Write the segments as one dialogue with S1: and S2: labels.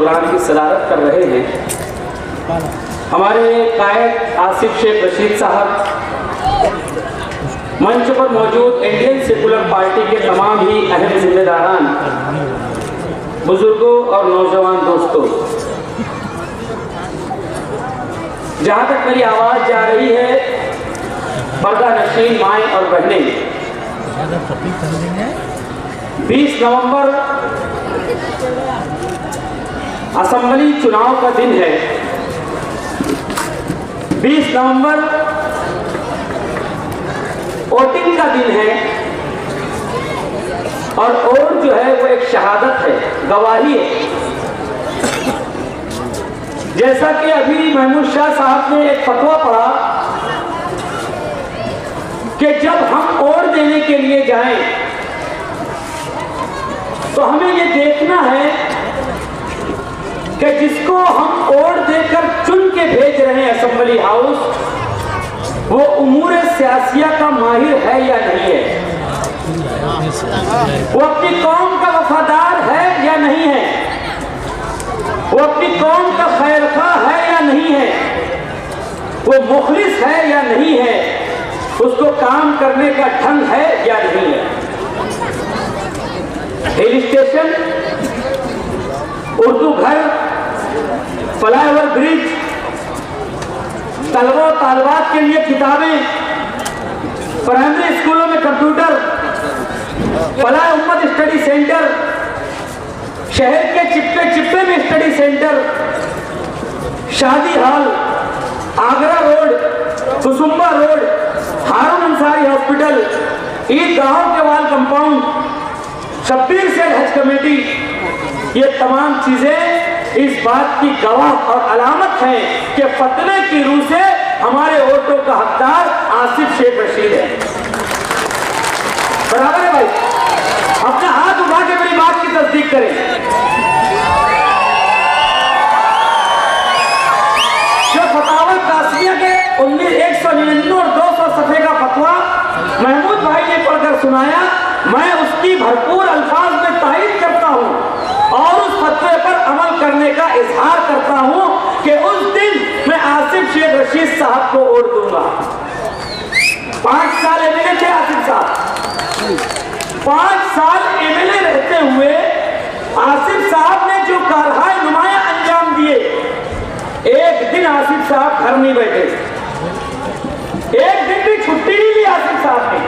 S1: Programme की सदारत कर रहे हैं हमारे कायद आसिफ शेख रशीद साहब, मंच पर मौजूद इंडियन सेकुलर पार्टी के तमाम ही अहम जिम्मेदारान, बुजुर्गों और नौजवान दोस्तों, जहाँ तक मेरी आवाज़ जा रही है, पर्दा नशीन माएँ और बहनें, 20 नवंबर असेंबली चुनाव का दिन है। 20 नवंबर वोटिंग का दिन है और वोट जो है वो एक शहादत है, गवाही है। जैसा कि अभी महमूद शाह साहब ने एक फतवा पढ़ा कि जब हम वोट देने के लिए जाएं तो हमें ये देखना है कि जिसको हम वोट देकर चुन के भेज रहे हैं असेंबली हाउस, वो उमूर सियासिया का माहिर है या नहीं है, वो अपनी कौम का वफादार है या नहीं है, वो अपनी कौम का खैरखा है या नहीं है, वो मुखलिस है या नहीं है, उसको काम करने का ढंग है या नहीं है। हिल स्टेशन, उर्दू घर, फ्लाईओवर ब्रिज, तलबों तालबात के लिए किताबें, प्राइमरी स्कूलों में कंप्यूटर, फलाह उम्मत स्टडी सेंटर, शहर के चिप्पे चिप्पे में स्टडी सेंटर, शादी hall, Agra road, Kusumba road, Haroon Ansari hospital, ईदगाहों के वाल कंपाउंड, शब्बीर से हज कमेटी, ये तमाम चीजें इस बात की गवाह और अलामत है कि फतवे की रूह से हमारे वोटों का हकदार आसिफ शेख रशीद है। बराबर है भाई? अपना हाथ उठा के मेरी बात की तस्दीक करें। जो फतावा कासिया के 199 और 200 सफे का फतवा महमूद भाई ने पढ़कर सुनाया, मैं उसकी भरपूर अल्फाज में तारीफ करता हूं और उस फतवे पर अमल करने का इजहार करता हूं कि उस दिन मैं आसिफ शेख रशीद साहब को वोट दूंगा। 5 साल एमएलए थे आसिफ साहब। 5 साल एमएलए रहते हुए आसिफ साहब ने जो कारहाय नुमाया अंजाम दिए, एक दिन आसिफ साहब घर नहीं बैठे, एक दिन भी छुट्टी नहीं ली आसिफ साहब ने।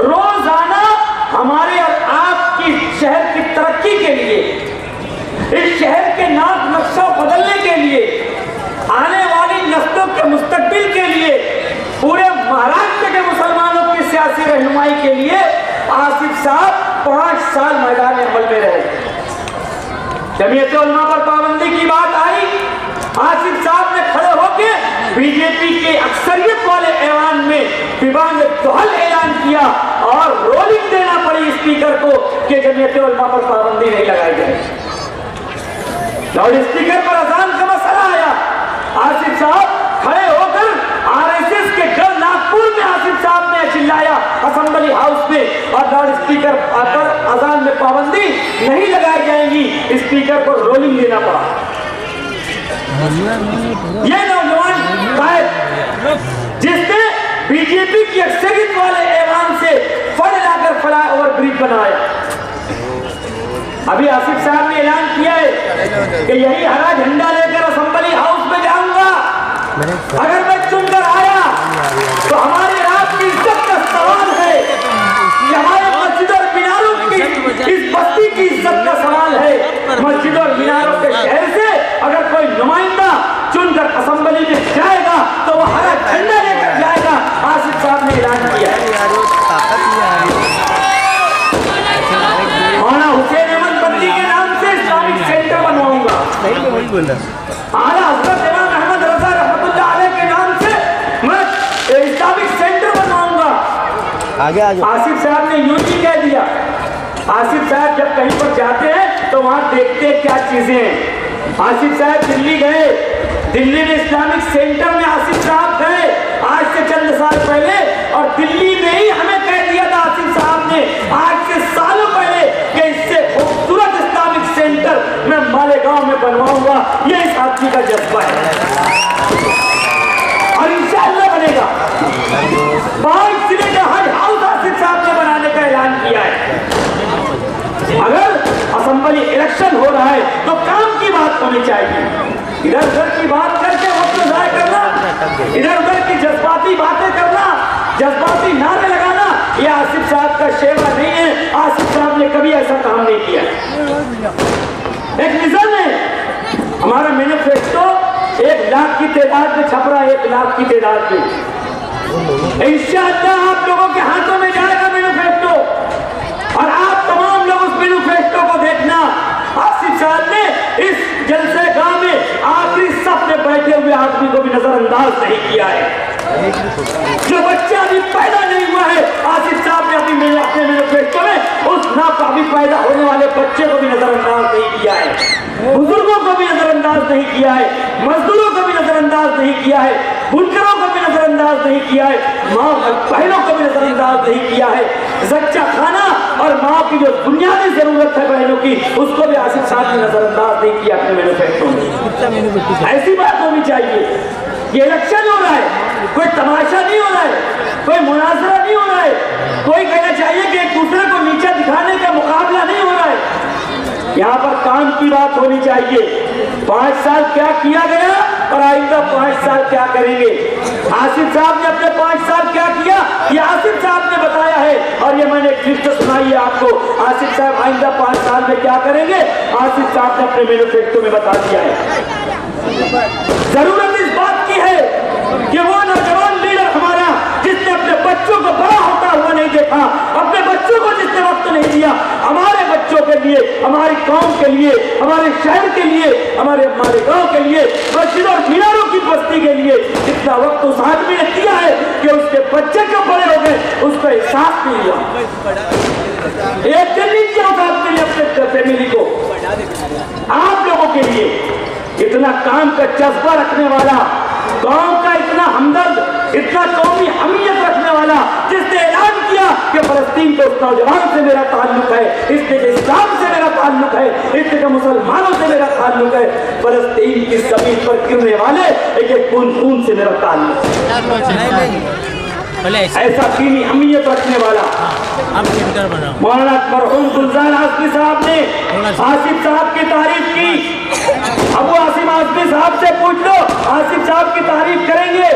S1: रोजाना हमारे और आपकी शहर की तरक्की के लिए, इस शहर के नाक नक्शा बदलने के लिए, आने वाली नस्लों के मुस्तकबिल के लिए, पूरे महाराष्ट्र के मुसलमानों की सियासी रहनुमाई के लिए आसिफ साहब 5 साल मैदान अमल में रहे। जमीयत उलमा पर पाबंदी की बात आई, आसिफ साहब ने खड़े होकर बीजेपी के अक्सरियत वाले ऐवान में दीवान दोहल ऐलान किया और रोलिंग देना पड़ी स्पीकर को कि जमीयत उलमा पर पाबंदी नहीं लगाई जाए। लाउड स्पीकर पर अजान का मसला आया, आसिफ साहब खड़े होकर आरएसएस के गढ़ नागपुर में आसिफ साहब ने चिल्लाया असेंबली हाउस में, और लाउड स्पीकर पर अजान में पाबंदी नहीं लगाई जाएगी, स्पीकर को रोलिंग देना पड़ा। ये नौजवान कायद जिसने बीजेपी की अक्सरियत वाले ऐवान से फंड लाकर फ्लाईओवर ब्रिज बनाया, अभी आसिफ साहब ने ऐलान किया है कि यही हरा झंडा लेकर असेंबली हाउस में जाऊंगा, अगर मैं चुनकर आया तो हमारे रात की इज्जत का सवाल है, हमारे मस्जिद और मीनारों की, इस बस्ती की इज्जत का सवाल है। मस्जिद और मीनारों के शहर से अगर कोई नुमाइंदा चुनकर असेंबली में जाएगा तो वो हरा झंडा लेकर जाएगा, आसिफ साहब ने ऐलान किया है। मौलाना हुसैन अहमद बंदी के नाम से इस्लामिक सेंटर बनवाऊंगा, आला हजरत इमाम अहमद रजा रहमतुल्लाह अलैह के नाम से मैं इस्लामिक सेंटर बनवाऊंगा। आसिफ साहब ने यूं ही कह दिया। आसिफ साहब जब कहीं पर जाते हैं तो वहां देखते क्या चीजें हैं। आसिफ साहब दिल्ली गए, दिल्ली में इस्लामिक सेंटर में आसिफ साहब गए आज से चंद साल पहले, और दिल्ली में ही हमें कह दिया था आसिफ साहब ने आज से सालों पहले कि इससे खूबसूरत इस्लामिक सेंटर में माले देशभक्ति का जज्बा है और इंशाअल्लाह बनेगा। 5 जिले का हज हाउस आसिफ साहब ने बनाने का ऐलान किया है। अगर असेंबली इलेक्शन हो रहा है तो काम की बात होनी चाहिए। इधर उधर की बात करके वक्त ज़ाया करना, इधर उधर की जज्बाती बातें करना, जज्बाती नारे लगाना, यह आसिफ साहब का शेवा नहीं है। आसिफ साहब ने कभी ऐसा काम नहीं किया। एक विजन है हमारा, मैनिफेस्टो 1 लाख की तादाद में छप रहा है, 1 लाख की तादाद में। इंशाअल्लाह आप लोगों के हाथों में जाएगा मैनिफेस्टो और आप तमाम लोग उस मैनिफेस्टो को देखना। आसिफ साहब ने इस जलसे गांव में आखिरी सफ में बैठे हुए आदमी को भी नजरअंदाज नहीं किया है। जो बच्चा अभी पैदा नहीं हुआ है, आसिफ साहब ने अभी अपने मैनिफेस्टो में उस नाकाबिल पैदा होने वाले बच्चे को भी नजरअंदाज नहीं किया है, बुजुर्गों को भी नजरअंदाज नहीं किया है, मजदूरों को भी नजरअंदाज नहीं किया है, बुनकरों को भी नजरअंदाज नहीं किया है, माँ बहनों को भी नजरअंदाज नहीं किया है। जच्चा खाना और माँ की जो बुनियादी जरूरत है बहनों की, उसको भी आसिफ साहब ने नजरअंदाज नहीं किया अपने मैनिफेस्टो में। ऐसी बात होनी चाहिए। ये इलेक्शन हो रहा है, कोई तमाशा नहीं हो रहा है, कोई मुनाजरा नहीं हो रहा है, कोई कहना चाहिए कि एक दूसरे को नीचा दिखाने का मुकाबला नहीं हो रहा है। यहाँ पर काम की बात होनी चाहिए। 5 साल क्या किया गया और आइंदा 5 साल क्या करेंगे। आसिफ साहब ने अपने 5 साल क्या किया, ये आसिफ साहब ने बताया है और ये मैंने एक लिस्ट सुनाई है आपको। आसिफ साहब आइंदा 5 साल में क्या करेंगे, आसिफ साहब ने अपने मैनिफेस्टो में बता दिया है। जरूरत इस बात की है कि वो नौजवान लीडर हमारा जिसने अपने बच्चों को बड़ा होता हुआ नहीं देखा, अपने बच्चों को जिसने वक्त नहीं दिया, हमारे बच्चों के लिए, हमारी कौम के लिए, हमारे शहर के लिए, हमारे गांव के लिए, मस्जिद और मीनारों की बस्ती के लिए जितना वक्त उस आदमी ने दिया है कि उसके बच्चे क्यों बड़े हो गए उसका एहसास नहीं हुआ। एक दिन नहीं किया उस आदमी ने अपने फैमिली को। आप लोगों के लिए इतना काम का जज्बा रखने वाला, गांव का इतना हमदर्द, इतना कौमी हमीयत रखने वाला, जिसने ऐलान किया कि फलस्तीन के उस नौजवान से मेरा ताल्लुक है, इसने के इस्लाम से मेरा ताल्लुक है, इसने के मुसलमानों से मेरा ताल्लुक है, फलस्तीन की जमीन पर गिरने वाले एक खून से मेरा ताल्लुक है। ऐसा दीनी अहमियत रखने वाला मौलाना मरहूम गुलजार आसमी साहब ने आसिफ साहब की तारीफ की। अब आसिम आसमी साहब से पूछ लो, आसिफ साहब की तारीफ करेंगे।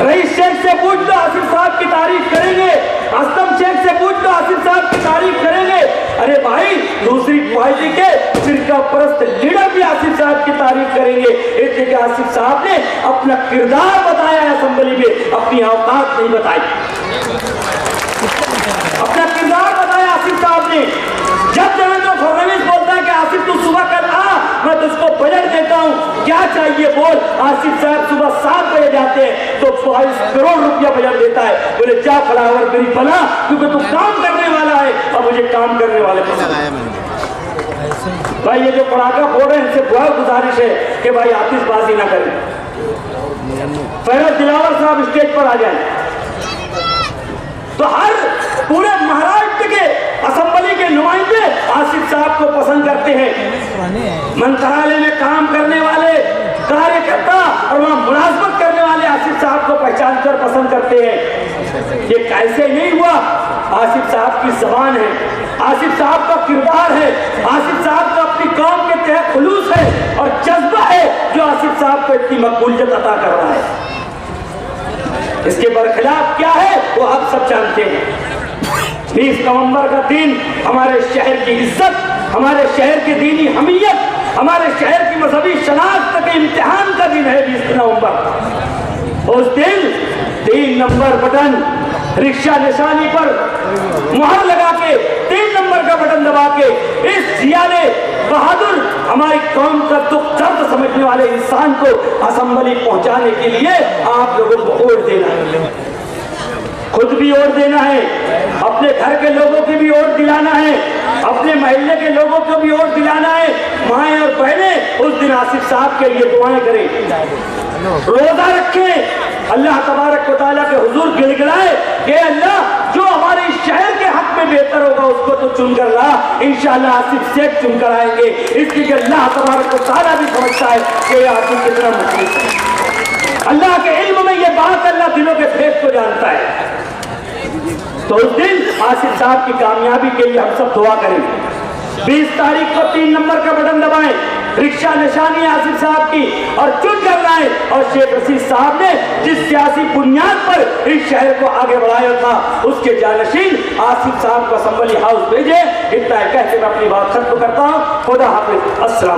S1: रईस शेख से पूछ लो, आसिफ साहब की तारीफ करेंगे। असलम शेख से पूछ लो, आसिफ साहब की तारीफ करेंगे। अरे भाई, दूसरी पार्टी के फिरका परस्त लीडर भी आसिफ साहब की तारीफ करेंगे। इसलिए आसिफ साहब ने अपना किरदार बताया असेंबली में, अपनी औकात नहीं बताई। अपना किरदार बताया आसिफ साहब ने। जब देवेंद्र फडणवीस बोलता है कि आसिफ तू सुबह कल आ, मैं तुझको बजट देता हूँ, क्या चाहिए बोल। आसिफ साहब सुबह 7 बजे जाते हैं तो 22 करोड़ रुपया बजट देता है। बोले जा फ्लावर ब्रिज बना, क्योंकि तू काम करने वाला है और मुझे काम करने वाले पसंद है। भाई ये जो पटाखा फोड़ रहे हैं, इनसे बहुत गुजारिश है कि भाई आतिशबाजी ना करें। पहले दिलावर साहब स्टेज पर आ जाए तो हर पूरे महाराष्ट्र के असेंबली के नुमाइंदे आसिफ साहब को पसंद करते हैं। मंत्रालय में काम करने वाले कार्यकर्ता और वहां मुलाजमत करने वाले आसिफ साहब को पहचान कर पसंद करते हैं। ये कैसे नहीं हुआ? आसिफ साहब की जबान है, आसिफ साहब का किरदार है, आसिफ साहब का अपनी कौम के तहत खुलूस है और जज्बा है जो आसिफ साहब को इतनी मकबूलियत अता कर रहा है। इसके बरखिलाफ क्या है वो आप सब जानते हैं। 20 नवंबर का दिन हमारे शहर की इज्जत, हमारे शहर की दीनी हमीयत, हमारे शहर की मजहबी शनाख्त के इम्तिहान का दिन है 20 नवंबर। उस दिन 3 नंबर बटन रिक्शा निशानी पर मुहर लगा के 3 नंबर का बटन दबा के इस जियाले बहादुर हमारी कौम का दुख दर्द समझने वाले इंसान को असेंबली पहुंचाने के लिए आप लोगों को वोट देना है। खुद भी वोट देना है, अपने घर के लोगों की भी वोट दिलाना है, अपने महल्ले के लोगों को भी वोट दिलाना है। माएँ और बहनें उस दिन आसिफ साहब के लिए दुआएं करें, रोजा रखें, अल्लाह तबारक व तआला के हुजूर गिड़गिड़ाए कि अल्लाह जो हमारे शहर के हक में बेहतर होगा उसको तो चुनकर ला, इंशाअल्लाह आसिफ सेठ चुनकर आएंगे। इसलिए अल्लाह तबारक व तआला भी समझता है कि आसिफ कितना मुखलिस है। अल्लाह के इल्म में ये बात, अल्लाह दिलों के फेद को जानता है। तो उस दिन आसिफ साहब की कामयाबी के लिए हम सब दुआ करेंगे। 20 तारीख को 3 नंबर का बटन दबाएं, रिक्शा निशानी आसिफ साहब की, और चुन कर लाए। और शेख रशीद साहब ने जिस सियासी बुनियाद पर इस शहर को आगे बढ़ाया था, उसके जानशीन आसिफ साहब को असम्बली हाउस भेजे। इतना कहकर मैं अपनी बात खत्म करता हूँ। खुदा हाफिज। अस्सलाम।